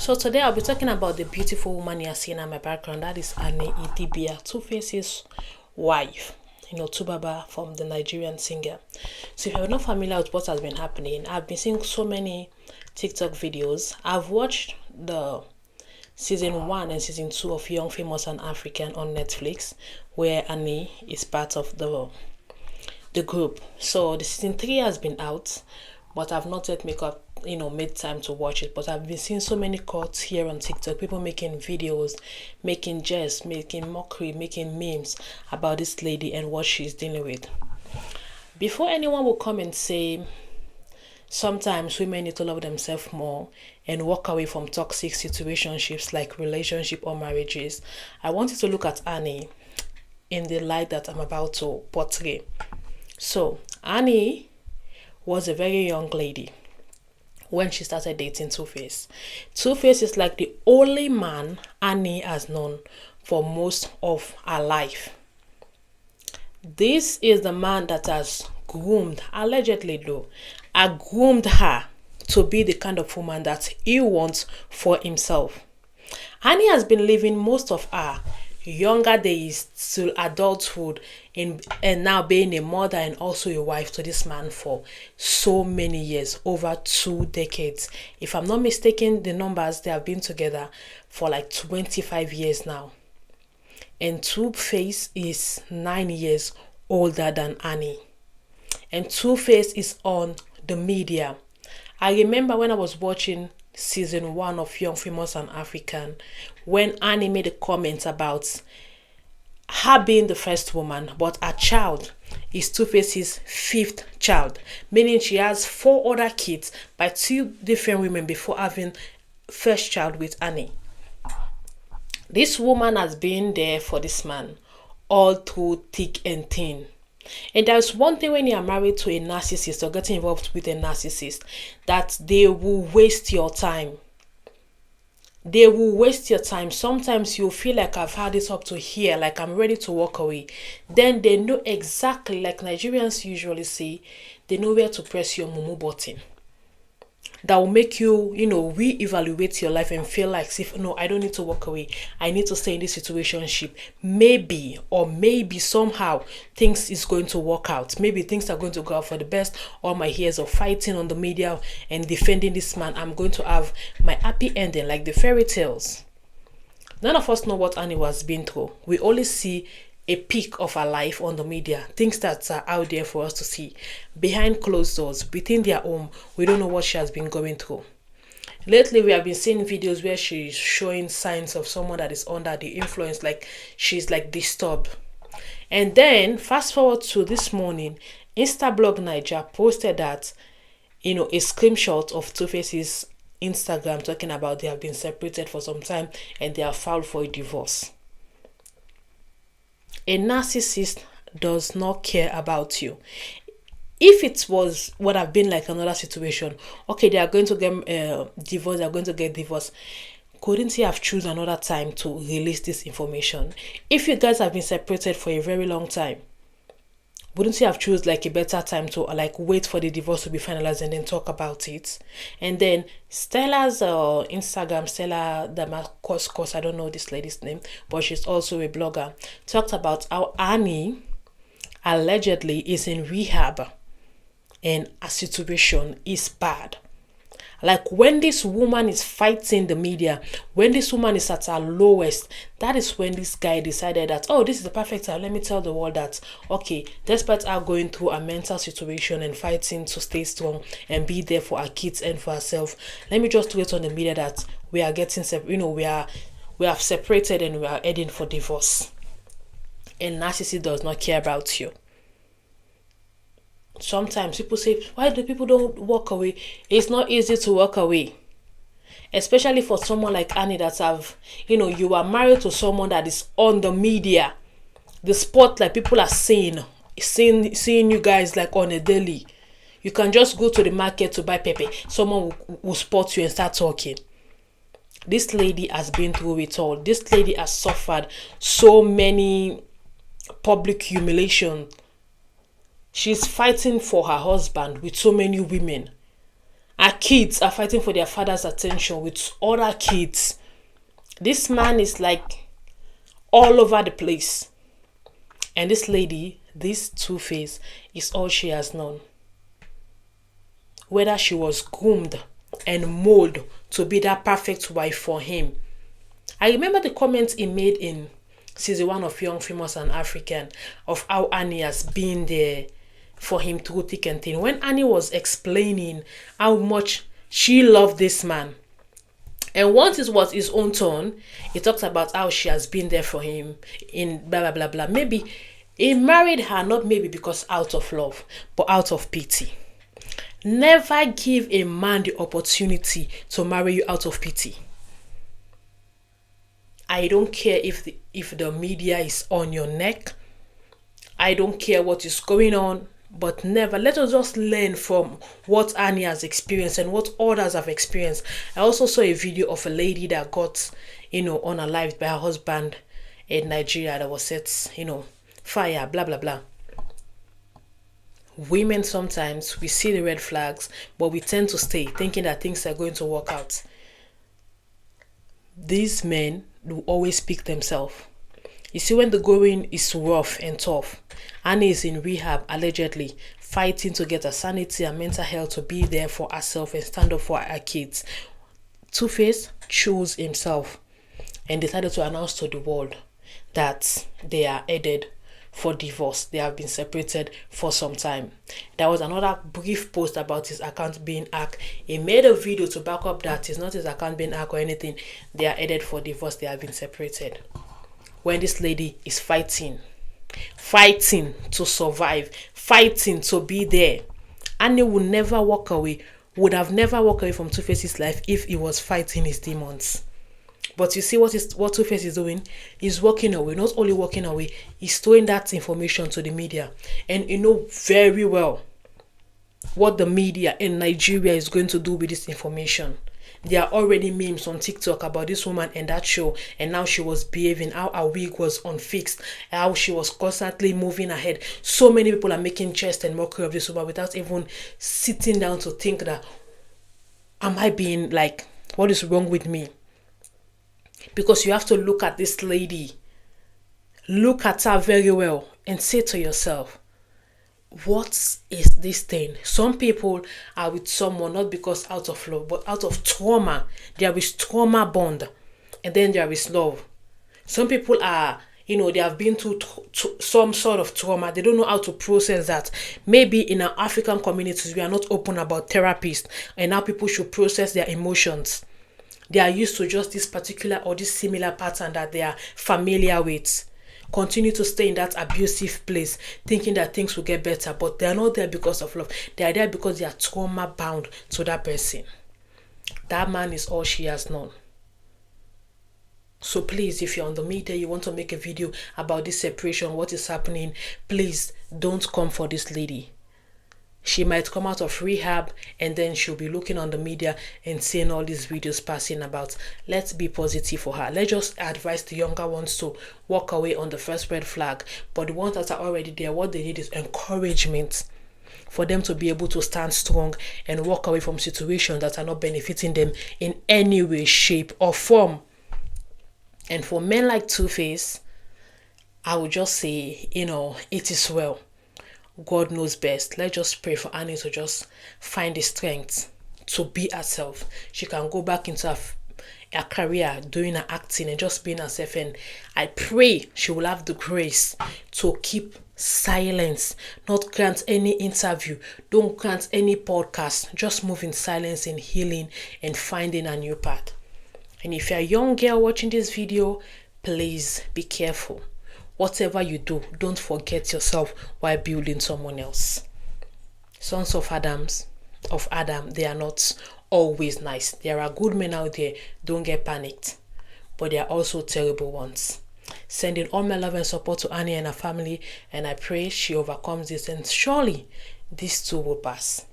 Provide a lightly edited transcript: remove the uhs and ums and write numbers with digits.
So today I'll be talking about the beautiful woman you're seeing in my background. That is Idibia, Two Faces' wife. Tubaba from the Nigerian singer. So if you're not familiar with what has been happening, I've been seeing so many TikTok videos. I've watched the season 1 and season 2 of Young, Famous and African on Netflix, where Annie is part of the group. So the season 3 has been out, but I've not yet made time to watch it. But I've been seeing so many cuts here on TikTok, people making videos, making jests, making mockery, making memes about this lady and what she's dealing with. Before anyone will come and say sometimes women need to love themselves more and walk away from toxic situationships like relationship or marriages, I want you to look at Annie in the light that I'm about to portray. So Annie was a very young lady when she started dating Two-Face. Two-Face is like the only man Annie has known for most of her life. This is the man that has allegedly groomed her to be the kind of woman that he wants for himself. Annie has been living most of her younger days till adulthood and now being a mother and also a wife to this man for so many years, over 2 decades. If I'm not mistaken, the numbers, they have been together for like 25 years now. And Two-Face is 9 years older than Annie. And Two-Face is on the media. I remember when I was watching season 1 of Young, Famous and African, when Annie made a comment about her being the first woman, but her child is Two-Face's 5th child, meaning she has 4 other kids by 2 different women before having first child with Annie. This woman has been there for this man all through thick and thin. And there's one thing when you are married to a narcissist or getting involved with a narcissist, that they will waste your time. They will waste your time. Sometimes you feel like I've had this up to here, like I'm ready to walk away. Then they know exactly, like Nigerians usually say, they know where to press your mumu button. That will make you, reevaluate your life and feel like, no, I don't need to walk away. I need to stay in this situationship. Maybe somehow things is going to work out. Maybe things are going to go out for the best. All my years of fighting on the media and defending this man, I'm going to have my happy ending, like the fairy tales. None of us know what Annie was been through. We only see a peak of her life on the media, things that are out there for us to see. Behind closed doors, within their home, we don't know what she has been going through. Lately, we have been seeing videos where she's showing signs of someone that is under the influence, like she's like disturbed. And then, fast forward to this morning, Instablog Niger posted that, a screenshot of Two-Face's Instagram talking about they have been separated for some time and they have filed for a divorce. A narcissist does not care about you. If it would have been like another situation, okay, they are going to get divorced, they are going to get divorced. Couldn't he have chosen another time to release this information? If you guys have been separated for a very long time, wouldn't you have chosen like a better time to wait for the divorce to be finalized and then talk about it? And then Stella's Instagram, Stella Damascus, I don't know this lady's name, but she's also a blogger, talked about how Annie allegedly is in rehab and her situation is bad. Like when this woman is fighting the media, when this woman is at her lowest, that is when this guy decided that, oh, this is the perfect time. Let me tell the world that, okay, despite her going through a mental situation and fighting to stay strong and be there for her kids and for herself, let me just do it on the media that we are getting, we have separated and we are heading for divorce. And narcissist does not care about you. Sometimes people say, why do people don't walk away? It's not easy to walk away. Especially for someone like Annie that you are married to someone that is on the media. The spotlight, people are seeing you guys like on a daily. You can just go to the market to buy pepper. Someone will spot you and start talking. This lady has been through it all. This lady has suffered so many public humiliation. She's fighting for her husband with so many women. Her kids are fighting for their father's attention with other kids. This man is like all over the place. And this lady, this Two-Face, is all she has known. Whether she was groomed and molded to be that perfect wife for him. I remember the comments he made in season 1 of Young, Famous and African of how Annie has been there for him through thick and thin. When Annie was explaining how much she loved this man, and once it was his own turn, he talked about how she has been there for him in blah, blah, blah, blah. Maybe he married her, not maybe because out of love, but out of pity. Never give a man the opportunity to marry you out of pity. I don't care if the media is on your neck. I don't care what is going on. But never. Let us just learn from what Annie has experienced and what others have experienced. I also saw a video of a lady that got, unalived by her husband in Nigeria that was set, fire, blah, blah, blah. Women sometimes, we see the red flags, but we tend to stay thinking that things are going to work out. These men will always pick themselves. You see, when the going is rough and tough, Annie is in rehab, allegedly, fighting to get her sanity and mental health to be there for herself and stand up for her kids. Two-Face chose himself and decided to announce to the world that they are headed for divorce. They have been separated for some time. There was another brief post about his account being hacked. He made a video to back up that it's not his account being hacked or anything. They are headed for divorce. They have been separated. When this lady is fighting to survive, fighting to be there, Annie would never walk away, would have never walked away from Two-Face's life if he was fighting his demons. But you see what Two-Face is doing? He's walking away. Not only walking away, he's throwing that information to the media. And you know very well what the media in Nigeria is going to do with this information. There are already memes on TikTok about this woman and that show, and how she was behaving, how her wig was unfixed, how she was constantly moving ahead. So many people are making jest and mockery of this woman without even sitting down to think that, am I being like, what is wrong with me? Because you have to look at this lady, look at her very well, and say to yourself, what is this thing? Some people are with someone not because out of love, but out of trauma. There is trauma bond, and then there is love. Some people are, they have been through some sort of trauma. They don't know how to process that. Maybe in our African communities, we are not open about therapists and how people should process their emotions. They are used to just this particular or this similar pattern that they are familiar with. Continue to stay in that abusive place, thinking that things will get better, but they are not there because of love. They are there because they are trauma bound to that person. That man is all she has known. So please, if you're on the media, you want to make a video about this separation, what is happening, please don't come for this lady. She might come out of rehab and then she'll be looking on the media and seeing all these videos passing about. Let's be positive for her. Let's just advise the younger ones to walk away on the first red flag. But the ones that are already there, what they need is encouragement for them to be able to stand strong and walk away from situations that are not benefiting them in any way, shape or form. And for men like Two-Face, I would just say, it is well. God knows best. Let's just pray for Annie to just find the strength to be herself. She can go back into her career, doing her acting and just being herself. And I pray she will have the grace to keep silence, not grant any interview, don't grant any podcast. Just move in silence and healing and finding a new path. And if you're a young girl watching this video, please be careful. Whatever you do, don't forget yourself while building someone else. Sons of Adam, they are not always nice. There are good men out there, don't get panicked. But there are also terrible ones. Sending all my love and support to Annie and her family, and I pray she overcomes this, and surely this too will pass.